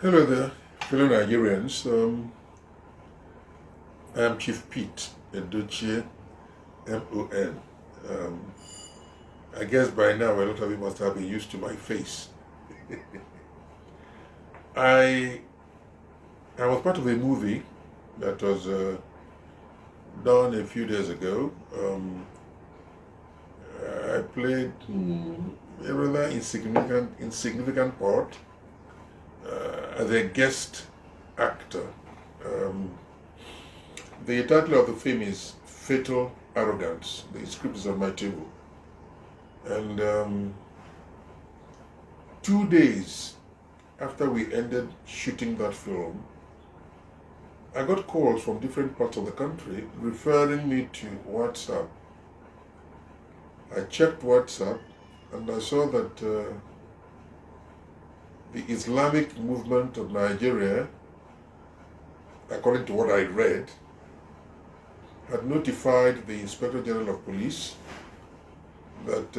Hello there, fellow Nigerians. I am Chief Pete, Edochie, MON. Um, I guess by now a lot of you must have been used to my face. I was part of a movie that was done a few days ago. I played a rather insignificant part as a guest actor. The title of the film is Fatal Arrogance. The script is on my table. And 2 days after we ended shooting that film, I got calls from different parts of the country referring me to WhatsApp. I checked WhatsApp and I saw that the Islamic movement of Nigeria, according to what I read, had notified the Inspector General of Police that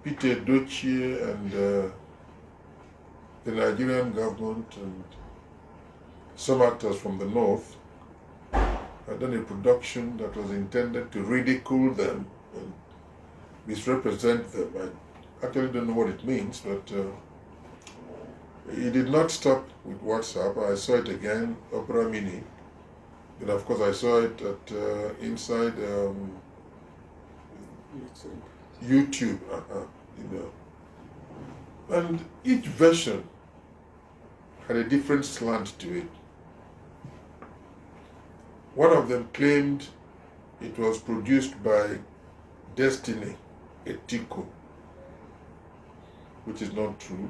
Peter Edochie and the Nigerian government and some actors from the north had done a production that was intended to ridicule them and misrepresent them. I actually don't know what it means, but it did not stop with WhatsApp. I saw it again, Opera Mini. Then of course I saw it at inside YouTube, and each version had a different slant to it. One of them claimed it was produced by Destiny Etiko, which is not true.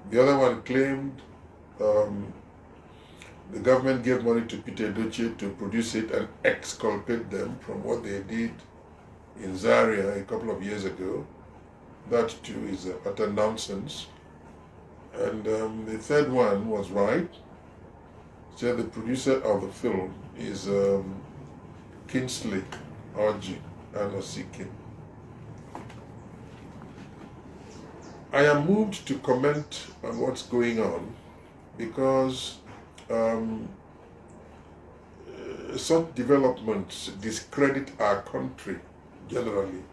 The other one claimed the government gave money to Peter Edochie to produce it and exculpate them from what they did in Zaria a couple of years ago. That too is utter nonsense. And the third one was right. So the producer of the film is Kingsley Orji Anosikin. I am moved to comment on what's going on because such developments discredit our country generally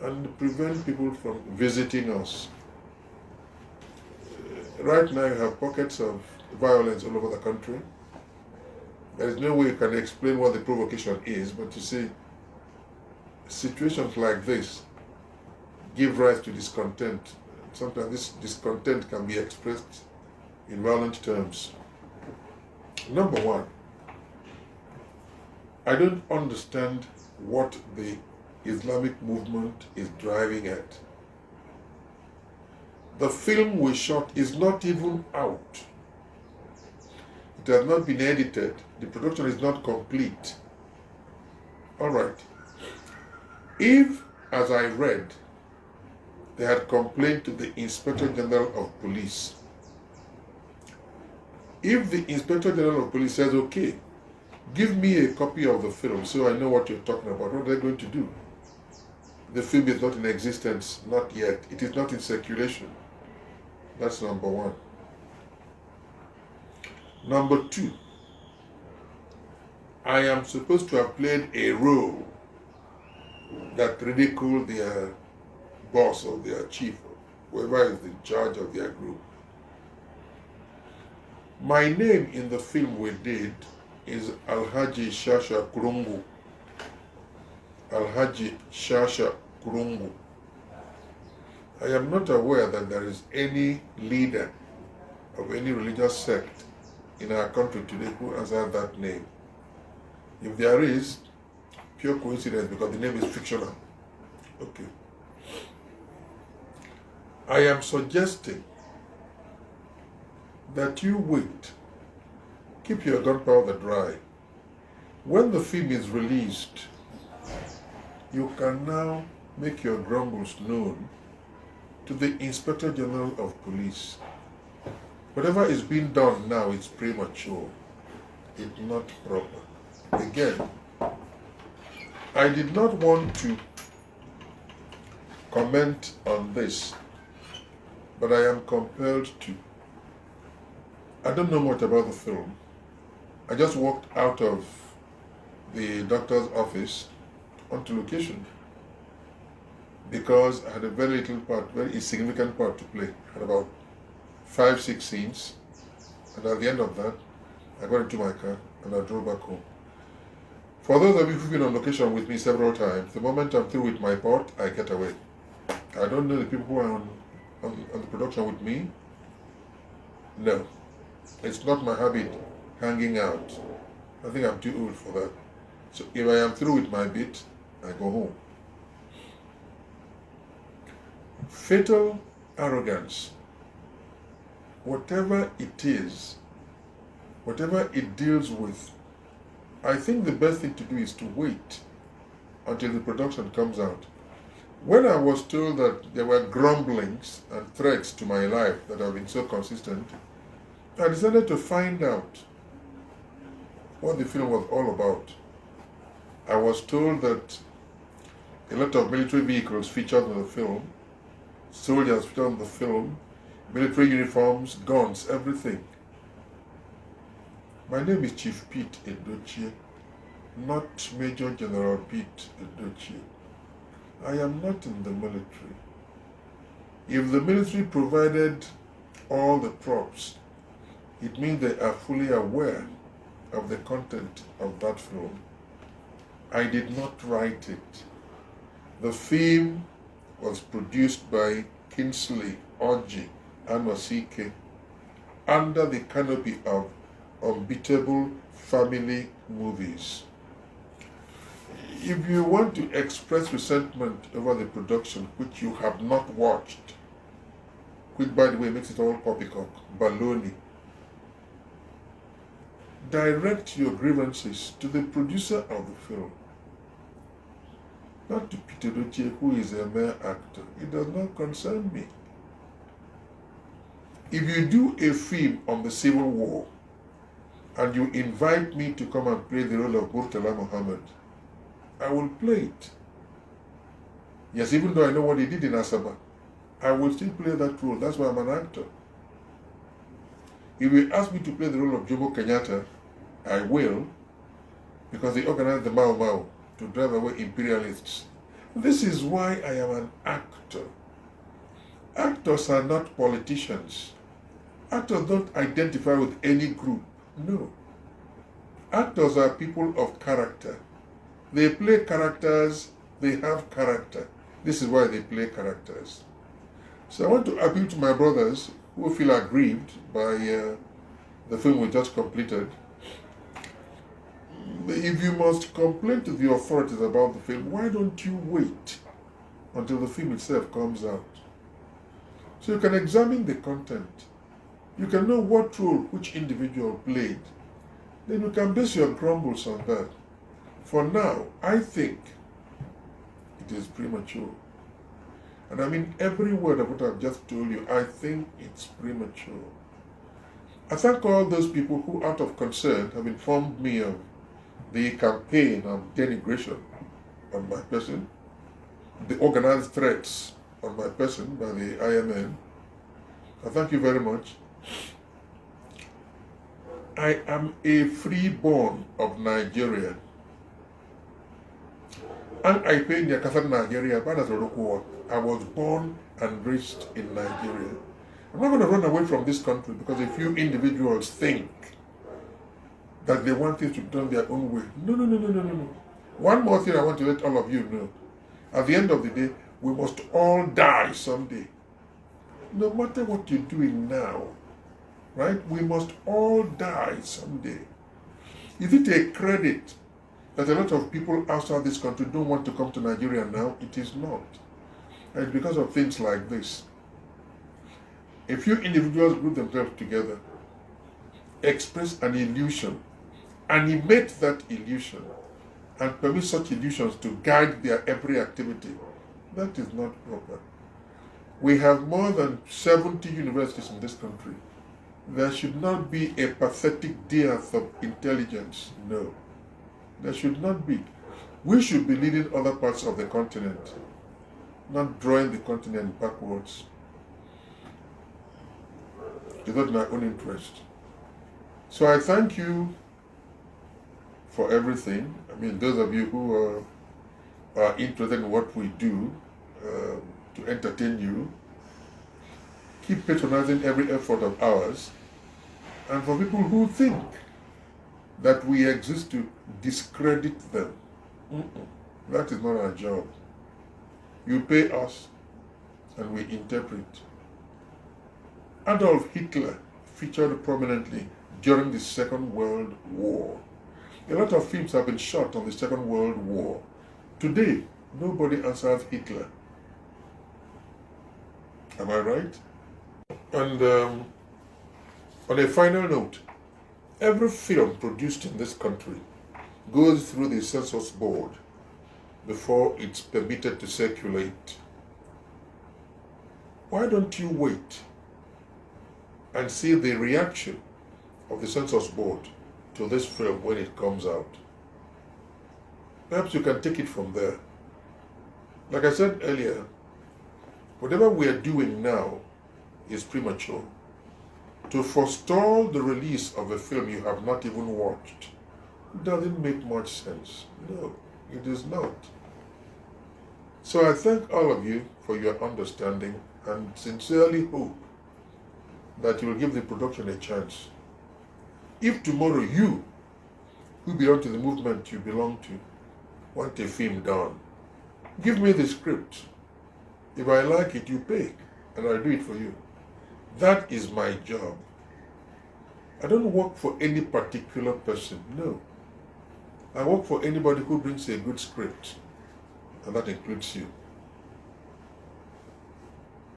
and prevent people from visiting us. Right now you have pockets of violence all over the country. There is no way you can explain what the provocation is, but you see, situations like this give rise to discontent. Sometimes this discontent can be expressed in violent terms. Number one, I don't understand what the Islamic movement is driving at. The film we shot is not even out. It has not been edited. The production is not complete. All right. If, as I read, they had complained to the Inspector General of Police, if the Inspector General of Police says, okay, give me a copy of the film so I know what you're talking about, what are they going to do? The film is not in existence, not yet. It is not in circulation. That's number one. Number two, I am supposed to have played a role that ridiculed their boss or their chief, or whoever is in charge of their group. My name in the film we did is Alhaji Shasha Kurungu. Alhaji Shasha Kurungu. I am not aware that there is any leader of any religious sect in our country today who has had that name. If there is, pure coincidence because the name is fictional. Okay. I am suggesting that you wait. Keep your gunpowder dry. When the film is released, you can now make your grumbles known to the Inspector General of Police. Whatever is being done now is premature. It's not proper. Again, I did not want to comment on this but I am compelled to. I don't know much about the film. I just walked out of the doctor's office onto location because I had a very little part, very insignificant part to play. I had about 5-6 scenes, and at the end of that, I got into my car and I drove back home. For those of you who've been on location with me several times, the moment I'm through with my part, I get away. I don't know the people who are on the production with me. No, it's not my habit hanging out. I think I'm too old for that. So if I am through with my bit, I go home. Fatal arrogance, whatever it is, whatever it deals with, I think the best thing to do is to wait until the production comes out. When I was told that there were grumblings and threats to my life that have been so consistent, I decided to find out what the film was all about. I was told that a lot of military vehicles featured in the film, soldiers featured in the film, military uniforms, guns, everything. My name is Chief Pete Edochie, not Major General Pete Edochie. I am not in the military. If the military provided all the props, it means they are fully aware of the content of that film. I did not write it. The film was produced by Kingsley Orji Anosike under the canopy of Unbeatable Family Movies. If you want to express resentment over the production which you have not watched, which by the way makes it all poppycock, baloney, direct your grievances to the producer of the film, not to Peter Edochie, who is a mere actor. It does not concern me. If you do a film on the Civil War and you invite me to come and play the role of Murtala Muhammad, I will play it. Yes, even though I know what he did in Asaba, I will still play that role. That's why I'm an actor. If you ask me to play the role of Jomo Kenyatta, I will, because they organized the Mau Mau to drive away imperialists. This is why I am an actor. Actors are not politicians. Actors don't identify with any group. No. Actors are people of character. They play characters, they have character. This is why they play characters. So I want to appeal to my brothers who feel aggrieved by the film we just completed. If you must complain to the authorities about the film, why don't you wait until the film itself comes out? So you can examine the content. You can know what role which individual played. Then you can base your grumbles on that. For now, I think it is premature. And I mean every word of what I've just told you, I think it's premature. I thank all those people who, out of concern, have informed me of the campaign of denigration on my person, the organized threats on my person by the IMN. I thank you very much. I am a freeborn of Nigeria. And I pay in Nigeria, but as I was born and raised in Nigeria. I'm not going to run away from this country because a few individuals think that they want things to be done their own way. No. One more thing I want to let all of you know. At the end of the day, we must all die someday. No matter what you're doing now, right? We must all die someday. Is it a credit that a lot of people outside this country don't want to come to Nigeria now? It is not. And it's because of things like this. A few individuals group themselves together, express an illusion, animate that illusion, and permit such illusions to guide their every activity. That is not proper. We have more than 70 universities in this country. There should not be a pathetic dearth of intelligence. No. There should not be. We should be leading other parts of the continent, not drawing the continent backwards. It's not in our own interest. So I thank you for everything. I mean, those of you who are interested in what we do to entertain you, keep patronizing every effort of ours. And for people who think that we exist to discredit them, that is not our job. You pay us and we interpret. Adolf Hitler featured prominently during the Second World War. A lot of films have been shot on the Second World War. Today, nobody answers Hitler. Am I right? And on a final note, every film produced in this country goes through the census board before it's permitted to circulate. Why don't you wait and see the reaction of the census board to this film when it comes out? Perhaps you can take it from there. Like I said earlier, whatever we are doing now is premature. To forestall the release of a film you have not even watched doesn't make much sense. No, it is not. So I thank all of you for your understanding and sincerely hope that you will give the production a chance. If tomorrow you, who belong to the movement you belong to, want a film done, give me the script. If I like it, you pay, and I'll do it for you. That is my job. I don't work for any particular person, no. I work for anybody who brings a good script, and that includes you.